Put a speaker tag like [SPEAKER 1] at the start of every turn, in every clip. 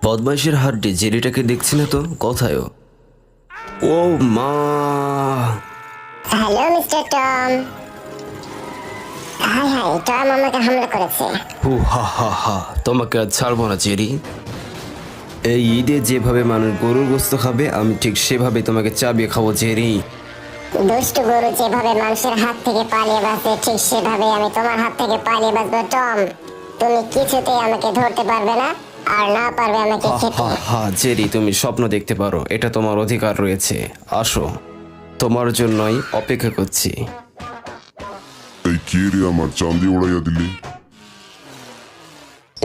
[SPEAKER 1] বদমাইশের হাড্ডি জেরিটাকে দেখছি না তো, কোথায় ও? ও মা!
[SPEAKER 2] Hello mister Tom. High high, Tom আমাকে হামলা করেছে।
[SPEAKER 1] হু হা হা হা, তোমাকে আর ছাড়বো না জেরি। এই ঈদে যেভাবে মানুষ গরুর গোস্ত খাবে, আমি ঠিক সেভাবে তোমাকে চাবিয়ে খাবো জেরি।
[SPEAKER 2] দুষ্টু গরু যেভাবে মানুষের হাত থেকে পালিয়ে বাঁচে, ঠিক সেভাবে আমি তোমার হাত থেকে পালিয়ে বাঁচবো টম। তুমি কিছুতেই আমাকে ধরতে পারবে না, আর না পারবে আমাকে
[SPEAKER 1] হা
[SPEAKER 2] খেতে।
[SPEAKER 1] হা হা, জেরি তুমি স্বপ্ন দেখতে পারো, এটা তোমার অধিকার রয়েছে। আসো, তোমার জন্যই অপেক্ষা করছি।
[SPEAKER 3] এই কে রে আমার চাঁদি উড়াইয়া দিলি?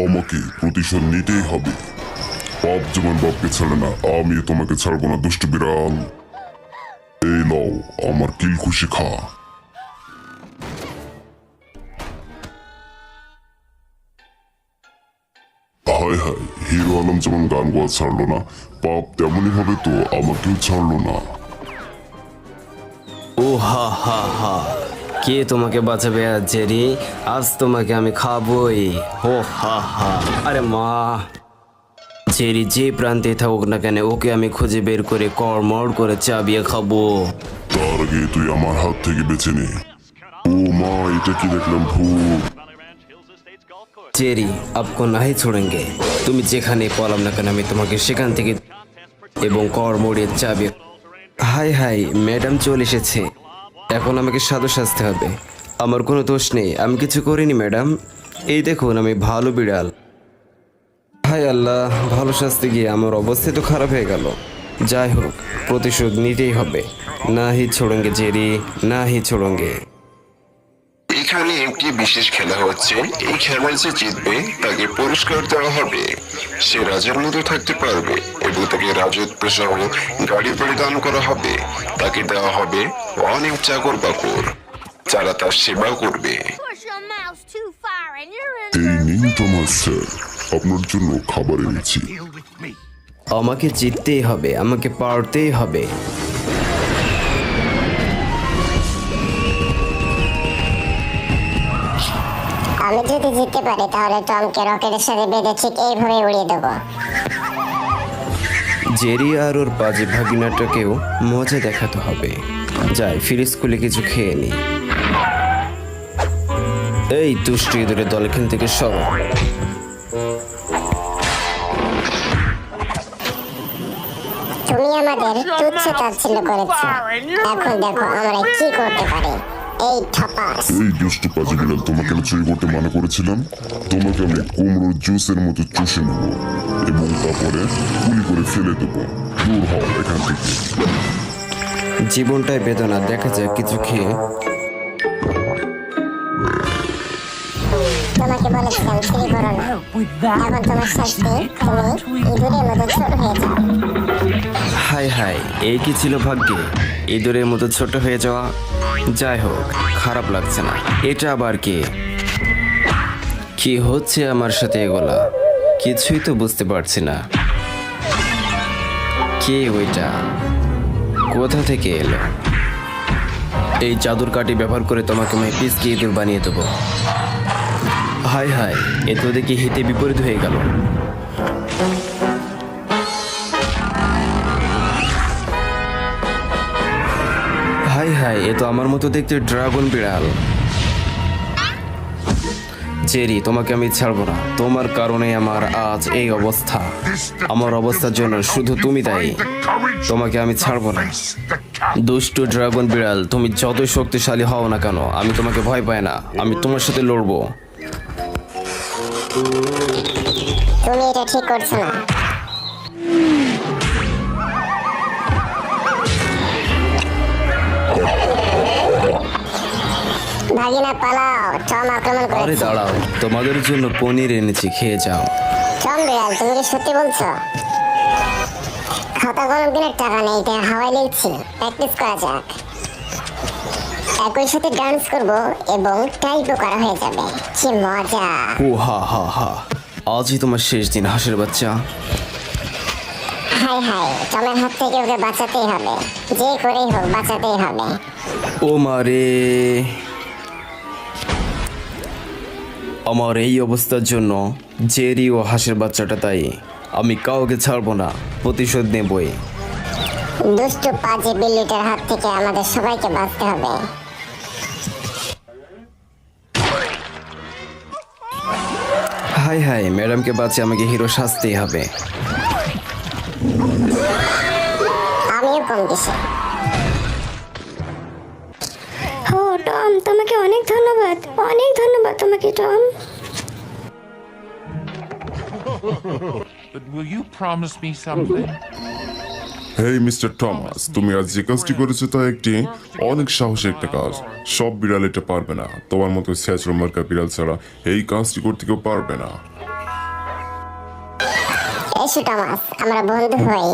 [SPEAKER 3] আমাকে প্রতিশোধ নিতেই হবে। বাপ যেমন বাপকে ছাড়ে না, আমি তোমাকে ছাড়বো না দুষ্ট বিড়াল। এই লও আমার কিল খুশি খা। হায় হায়, হিরো আলম যেমন গান গোয়া ছাড়লো না, পাপ তেমনই হবে তো আমাকেও ছাড়লো না।
[SPEAKER 1] ও হা হা হা, কে তোমাকে বাঁচাবে আজ জেরি? আজ তোমাকে আমি খাবই। ও হা হা, আরে মা! জেরি যে প্রান্তে থাকুক না কেন, ওকে আমি খুঁজে বের করে কড়মড় করে চাবিয়ে খাবো।
[SPEAKER 3] তার আগে তুই আমার হাত থেকে বেঁচে নে। ও মা, এটা কি দেখলাম? ভূত!
[SPEAKER 1] জেরি আপকো নাহি ছোড়েঙ্গে। তুমি যেখানে পলাম না কেন, আমি তোমাকে সেখান থেকে এবং কড়মড়ের চাবিয়ে। হাই হাই, ম্যাডাম চলে এসেছে। এখন আমাকে সাধু সাজতে হবে। আমার কোনো দোষ নেই, আমি কিছু করিনি ম্যাডাম। এই দেখুন, আমি ভালো বিড়াল। হাই আল্লাহ, ভালো সাজতে গিয়ে আমার অবস্থা তো খারাপ হয়ে গেল। যাই হোক, প্রতিশোধ নিতেই হবে। না হি ছোড়েঙ্গে জেরি, না হি ছোড়েঙ্গে।
[SPEAKER 4] এখানে একটি বিশেষ খেলা হচ্ছে। এই খেলায় যে জিতবে তাকে পুরস্কার দেওয়া হবে। সে রাজার মতো থাকতে পারবে এবং তাকে রাজত্ব সহ গাড়ি বাড়ি দান করা হবে। তাকে দেওয়া হবে অনেক চাকর বাকর, যারা তার সেবা করবে।
[SPEAKER 5] Push your mouse too far and you're in
[SPEAKER 3] এই
[SPEAKER 5] the
[SPEAKER 3] নিন তোমার স্যার, আপনার জন্য খাবার এনেছি।
[SPEAKER 1] আমাকে জিততেই হবে, আমাকে পারতেই হবে।
[SPEAKER 2] আমি যদি জিততে পারি তাহলে টমকে রকেটের সাথে বেঁধে ঠিক এইভাবে উড়িয়ে দেবো।
[SPEAKER 1] জেরি আর ওর বাজে ভাগিনাটাকেও মজা দেখাতে হবে। যাই, ফিরে স্কুলে কিছু খেয়ে নি। এই দুষ্টু ইঁদুরের দল এখান থেকে সরো।
[SPEAKER 2] তুমি আমাদের তুচ্ছ তাচ্ছিল্য করেছো, এখন দেখো আমরা কি করতে পারি। এই ঠপাস!
[SPEAKER 3] এই দুষ্ট পাজি বিড়াল, তোমাকে আমি চুরি করতে মানা করেছিলাম। তোমাকে আমি কুমড়োর জুসের মতো চুষে নেব এবং তারপরে গুলি করে ফেলে দেবো। দূর হও এখান থেকে।
[SPEAKER 1] জীবনটাই বেদনা, দেখা যায় কিছু খেয়ে।
[SPEAKER 2] তোমাকে বলেছিলাম চুরি করো না। এখন তোমার শাস্তি, তুমি ইঁদুরের মতো ছোট হয়ে যাও।
[SPEAKER 1] হাই হাই, এই কি ছিল ভাগ্যে, ইঁদুরের মতো ছোট হয়ে যাওয়া? যাই হোক, খারাপ লাগছে না। এটা আবার কি হচ্ছে আমার সাথে এগুলা? কিছুই তো বুঝতে পারছি না। কে ওইটা? কোথা থেকে এলো? এই জাদুর কাঠি ব্যবহার করে তোমাকে আমি পিসকে ইঁদুর বানিয়ে দেবো। হাই হাই, এ তো দেখি হিতে বিপরীত হয়ে গেল। হাই হাই, এ তো আমার মতো দেখতে ড্রাগন বিড়াল। জেরি, তোমাকে আমি ছাড়বো না। তোমার কারণে আমার আজ এই অবস্থা। আমার অবস্থার জন্য শুধু তুমি দায়ী। তোমাকে আমি ছাড়বো না। দুষ্টু ড্রাগন বিড়াল, তুমি যতই শক্তিশালী হও না কেন, আমি তোমাকে ভয় পাই না। আমি তোমার সাথে লড়বো।
[SPEAKER 2] তুমি এটা ঠিক করছো না। ভাগিনা পালাও, টম আক্রমণ
[SPEAKER 1] আরে
[SPEAKER 2] করেছে।
[SPEAKER 1] দাঁড়াও, তোমাদের জন্য পনির এনেছি, খেয়ে যাও।
[SPEAKER 2] টম বিড়াল, তুমি কি সত্যি বলছো? খাতা কলম কেনার টাকা নেই, তাই হাওয়াই লিখছি। প্র্যাকটিস করা যাক। একই সাথে ডান্স করব এবং টাইপও করা হয়ে যাবে। কি মজা!
[SPEAKER 1] ও হা হা হা, আজই তোমার শেষ দিন হাঁসের বাচ্চা।
[SPEAKER 2] হাই হাই, টমের হাত থেকে ওকে বাঁচাতেই হবে। যে করেই হোক বাঁচাতেই হবে।
[SPEAKER 1] ও মারে! আমার এই অবস্থার জন্য জেরি ও হাঁসের বাচ্চাটা দায়ী। আমি কাউকে ছাড়বো না, প্রতিশোধ নেবই।
[SPEAKER 2] দুষ্টু পাজি বিল্লিটার হাত থেকে আমাদের সবাইকে বাঁচতে হবে।
[SPEAKER 1] হাই হাই, ম্যাডামকে বাঁচিয়ে আমাকে হিরো সাজতেই হবে।
[SPEAKER 2] আমিও কম কিসে।
[SPEAKER 6] ও টম, তোমাকে অনেক ধন্যবাদ, অনেক ধন্যবাদ তোমাকে Tom.
[SPEAKER 7] But will you promise me something?
[SPEAKER 3] Hey mister Thomas, তুমি আজ যে কাজটি করেছো তা একটি অনেক সাহসী একটা কাজ। সব বিড়াল এটা পারবে না, তোমার মতো স্যাচরো মার্কা বিড়াল ছাড়া এই কাজটি করতে কেউ পারবে না।
[SPEAKER 2] এসো টমাস, আমরা বন্ধু হই।